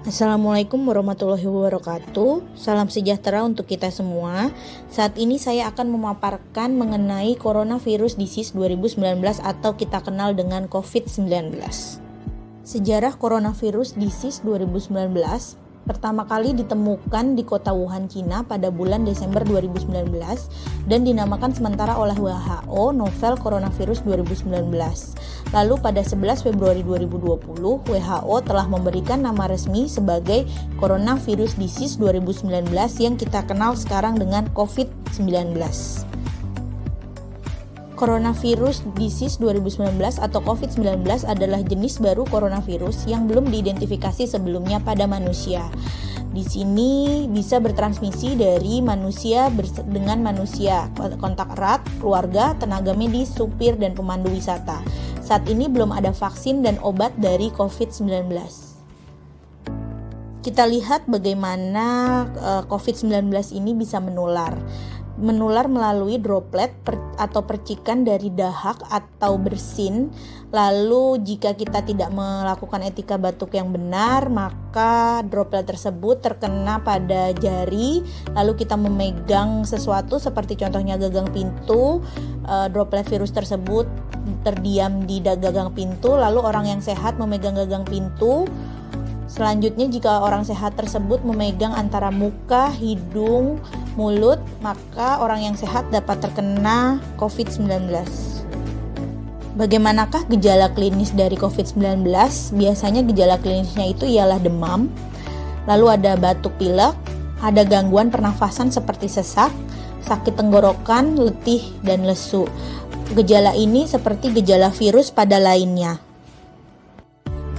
Assalamualaikum warahmatullahi wabarakatuh. Salam sejahtera untuk kita semua. Saat ini saya akan memaparkan mengenai Coronavirus Disease 2019 atau kita kenal dengan COVID-19. Sejarah Coronavirus Disease 2019 pertama kali ditemukan di kota Wuhan, Cina pada bulan Desember 2019 dan dinamakan sementara oleh WHO novel Coronavirus 2019. Lalu pada 11 Februari 2020, WHO telah memberikan nama resmi sebagai Coronavirus Disease 2019 yang kita kenal sekarang dengan COVID-19. Coronavirus Disease 2019 atau COVID-19 adalah jenis baru coronavirus yang belum diidentifikasi sebelumnya pada manusia. Di sini bisa bertransmisi dari manusia dengan manusia, kontak erat, keluarga, tenaga medis, supir, dan pemandu wisata. Saat ini belum ada vaksin dan obat dari COVID-19. Kita lihat bagaimana COVID-19 ini bisa menular melalui droplet atau percikan dari dahak atau bersin. Lalu jika kita tidak melakukan etika batuk yang benar, maka droplet tersebut terkena pada jari. Lalu kita memegang sesuatu seperti contohnya gagang pintu, droplet virus tersebut terdiam di gagang pintu. Lalu orang yang sehat memegang gagang pintu. Selanjutnya, jika orang sehat tersebut memegang antara muka, hidung, mulut, maka orang yang sehat dapat terkena COVID-19. Bagaimanakah gejala klinis dari COVID-19? Biasanya gejala klinisnya itu ialah demam, lalu ada batuk pilek, ada gangguan pernafasan seperti sesak, sakit tenggorokan, letih, dan lesu. Gejala ini seperti gejala virus pada lainnya.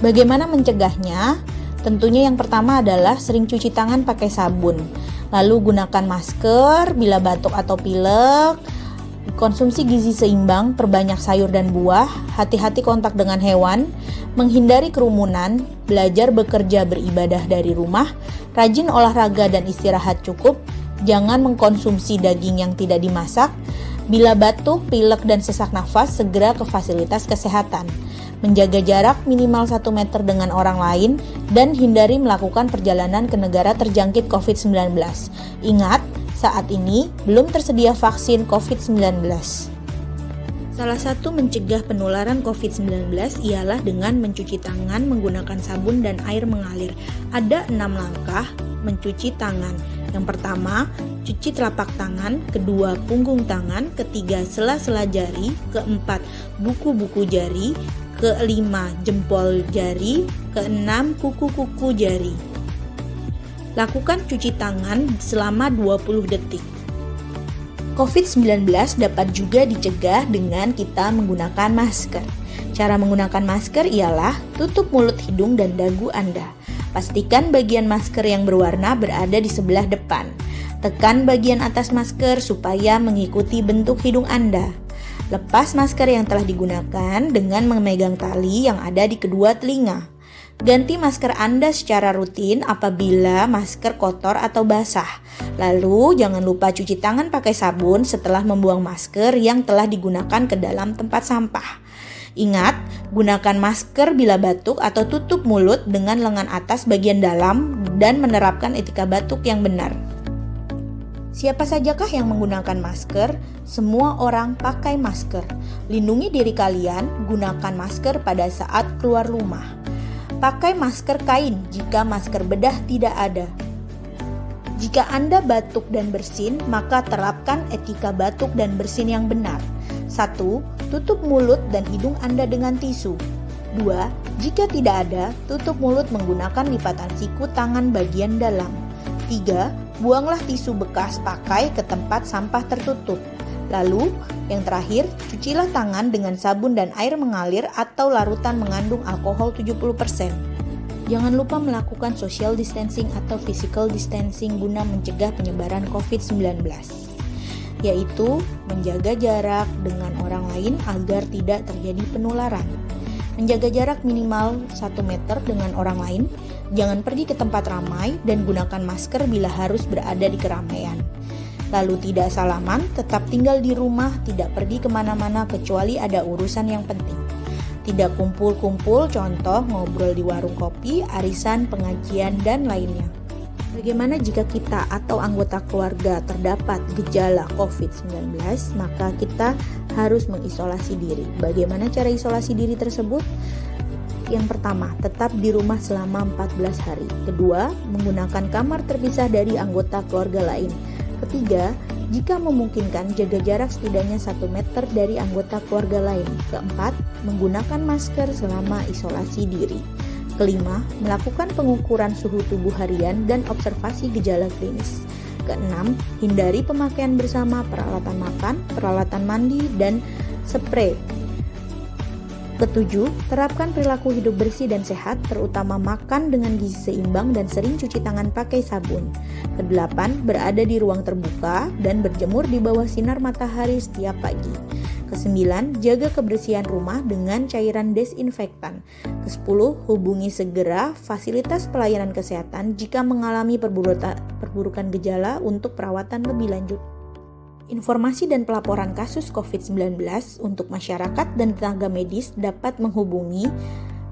Bagaimana mencegahnya? Tentunya yang pertama adalah sering cuci tangan pakai sabun. Lalu gunakan masker bila batuk atau pilek. Konsumsi gizi seimbang, perbanyak sayur dan buah. Hati-hati kontak dengan hewan. Menghindari kerumunan. Belajar bekerja beribadah dari rumah. Rajin olahraga dan istirahat cukup. Jangan mengkonsumsi daging yang tidak dimasak. Bila batuk, pilek, dan sesak nafas, segera ke fasilitas kesehatan. Menjaga jarak minimal 1 meter dengan orang lain, dan hindari melakukan perjalanan ke negara terjangkit COVID-19. Ingat, saat ini belum tersedia vaksin COVID-19. Salah satu mencegah penularan COVID-19 ialah dengan mencuci tangan menggunakan sabun dan air mengalir. Ada 6 langkah mencuci tangan. Yang pertama, cuci telapak tangan, kedua punggung tangan, ketiga sela-sela jari, keempat buku-buku jari, kelima jempol jari, keenam kuku-kuku jari. Lakukan cuci tangan selama 20 detik. COVID-19 dapat juga dicegah dengan kita menggunakan masker. Cara menggunakan masker ialah tutup mulut, hidung, dan dagu Anda. Pastikan bagian masker yang berwarna berada di sebelah depan. Tekan bagian atas masker supaya mengikuti bentuk hidung Anda. Lepas masker yang telah digunakan dengan memegang tali yang ada di kedua telinga. Ganti masker Anda secara rutin apabila masker kotor atau basah. Lalu jangan lupa cuci tangan pakai sabun setelah membuang masker yang telah digunakan ke dalam tempat sampah. Ingat, gunakan masker bila batuk atau tutup mulut dengan lengan atas bagian dalam dan menerapkan etika batuk yang benar. Siapa sajakah yang menggunakan masker? Semua orang pakai masker. Lindungi diri kalian, gunakan masker pada saat keluar rumah. Pakai masker kain jika masker bedah tidak ada. Jika Anda batuk dan bersin, maka terapkan etika batuk dan bersin yang benar. 1. Tutup mulut dan hidung Anda dengan tisu. 2. Jika tidak ada, tutup mulut menggunakan lipatan siku tangan bagian dalam. 3. Buanglah tisu bekas pakai ke tempat sampah tertutup. Lalu, yang terakhir, cucilah tangan dengan sabun dan air mengalir atau larutan mengandung alkohol 70%. Jangan lupa melakukan social distancing atau physical distancing guna mencegah penyebaran COVID-19, yaitu menjaga jarak dengan orang lain agar tidak terjadi penularan. Menjaga jarak minimal 1 meter dengan orang lain, jangan pergi ke tempat ramai, dan gunakan masker bila harus berada di keramaian. Lalu tidak salaman, tetap tinggal di rumah, tidak pergi kemana-mana kecuali ada urusan yang penting. Tidak kumpul-kumpul, contoh ngobrol di warung kopi, arisan, pengajian, dan lainnya. Bagaimana jika kita atau anggota keluarga terdapat gejala COVID-19, maka kita harus mengisolasi diri. Bagaimana cara isolasi diri tersebut? Yang pertama, tetap di rumah selama 14 hari. Kedua, menggunakan kamar terpisah dari anggota keluarga lain. Ketiga, jika memungkinkan, jaga jarak setidaknya 1 meter dari anggota keluarga lain. Keempat, menggunakan masker selama isolasi diri. Kelima, melakukan pengukuran suhu tubuh harian dan observasi gejala klinis. Keenam, hindari pemakaian bersama peralatan makan, peralatan mandi, dan spray. Ketujuh, terapkan perilaku hidup bersih dan sehat, terutama makan dengan gizi seimbang dan sering cuci tangan pakai sabun. Kedelapan, berada di ruang terbuka dan berjemur di bawah sinar matahari setiap pagi. Kesembilan, jaga kebersihan rumah dengan cairan desinfektan. Kesepuluh, hubungi segera fasilitas pelayanan kesehatan jika mengalami perburukan gejala untuk perawatan lebih lanjut. Informasi dan pelaporan kasus COVID-19 untuk masyarakat dan tenaga medis dapat menghubungi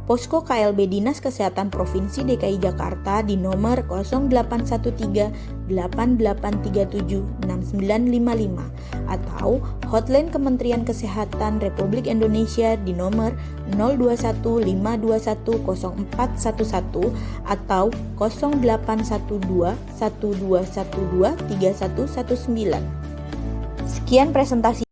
Posko KLB Dinas Kesehatan Provinsi DKI Jakarta di nomor 0813 8837 6955 atau hotline Kementerian Kesehatan Republik Indonesia di nomor 021 521 0411 atau 0812 1212 3119. Sekian presentasi